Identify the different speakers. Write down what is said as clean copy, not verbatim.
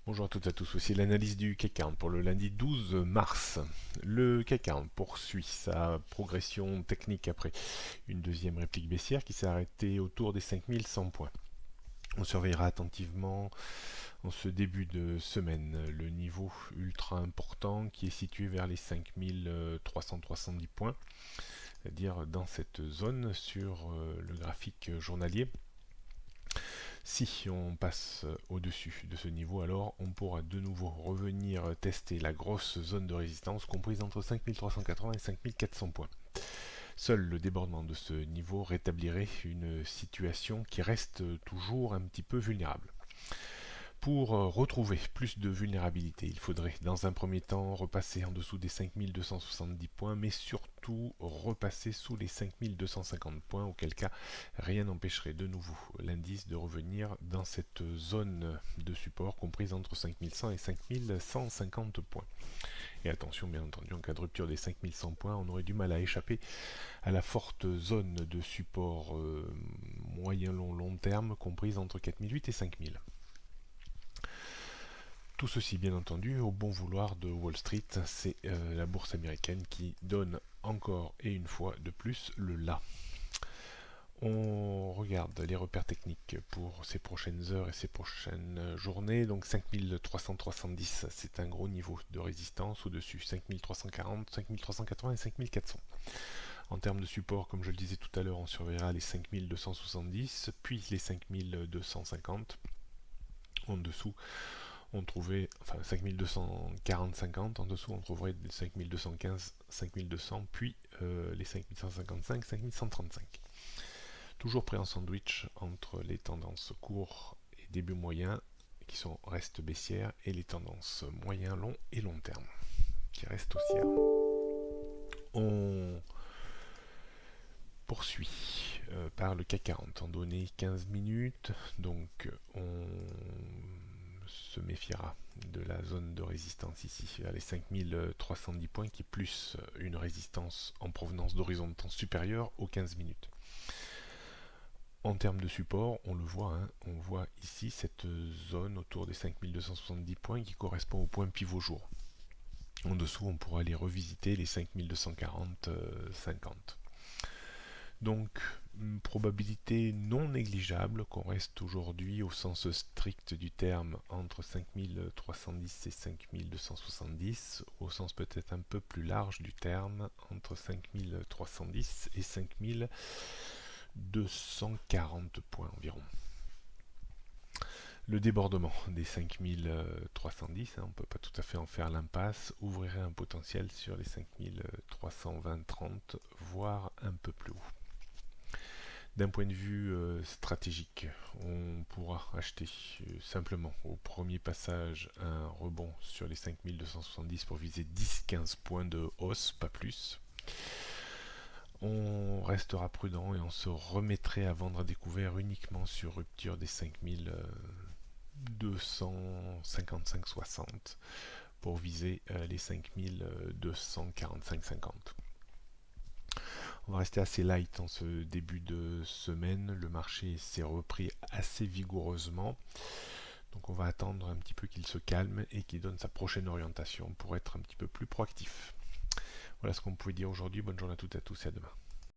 Speaker 1: Bonjour à toutes et à tous, voici l'analyse du CAC 40 pour le lundi 12 mars. Le CAC 40 poursuit sa progression technique après une deuxième réplique baissière qui s'est arrêtée autour des 5100 points. On surveillera attentivement en ce début de semaine le niveau ultra important qui est situé vers les 5370 points, c'est-à-dire dans cette zone sur le graphique journalier. Si on passe au-dessus de ce niveau, alors on pourra de nouveau revenir tester la grosse zone de résistance comprise entre 5380 et 5400 points. Seul le débordement de ce niveau rétablirait une situation qui reste toujours un petit peu vulnérable. Pour retrouver plus de vulnérabilité, il faudrait dans un premier temps repasser en dessous des 5270 points, mais surtout repasser sous les 5250 points, auquel cas rien n'empêcherait de nouveau l'indice de revenir dans cette zone de support comprise entre 5100 et 5150 points. Et attention, bien entendu, en cas de rupture des 5100 points, on aurait du mal à échapper à la forte zone de support moyen-long terme comprise entre 4008 et 5000. Tout ceci, bien entendu, au bon vouloir de Wall Street, c'est la bourse américaine qui donne encore et une fois de plus le là. On regarde les repères techniques pour ces prochaines heures et ces prochaines journées. Donc 5370, c'est un gros niveau de résistance au-dessus. 5340, 5380 et 5400. En termes de support, comme je le disais tout à l'heure, on surveillera les 5270, puis les 5250. En dessous, on trouvait, enfin 5240-50, en dessous on trouverait 5215, 5200, puis les 5155, 5135. Toujours pris en sandwich entre les tendances court et début moyen qui restent baissières et les tendances moyen, long et long terme qui restent haussières. On poursuit par le CAC 40 en données 15 minutes, donc on se méfiera de la zone de résistance ici, vers les 5310 points, qui est plus une résistance en provenance d'horizon de temps supérieur aux 15 minutes. En termes de support, on le voit, on voit ici cette zone autour des 5270 points qui correspond au point pivot jour. En dessous, on pourra aller revisiter les 5240-50. Donc, une probabilité non négligeable qu'on reste aujourd'hui au sens strict du terme entre 5310 et 5270, au sens peut-être un peu plus large du terme entre 5310 et 5240 points environ. Le débordement des 5310, on ne peut pas tout à fait en faire l'impasse, ouvrirait un potentiel sur les 5320-30, voire un peu plus haut. D'un point de vue stratégique, on pourra acheter simplement au premier passage un rebond sur les 5270 pour viser 10-15 points de hausse, pas plus. On restera prudent et on se remettrait à vendre à découvert uniquement sur rupture des 5255-60 pour viser les 5245-50. On va rester assez light en ce début de semaine. Le marché s'est repris assez vigoureusement. Donc on va attendre un petit peu qu'il se calme et qu'il donne sa prochaine orientation pour être un petit peu plus proactif. Voilà ce qu'on pouvait dire aujourd'hui. Bonne journée à toutes et à tous et à demain.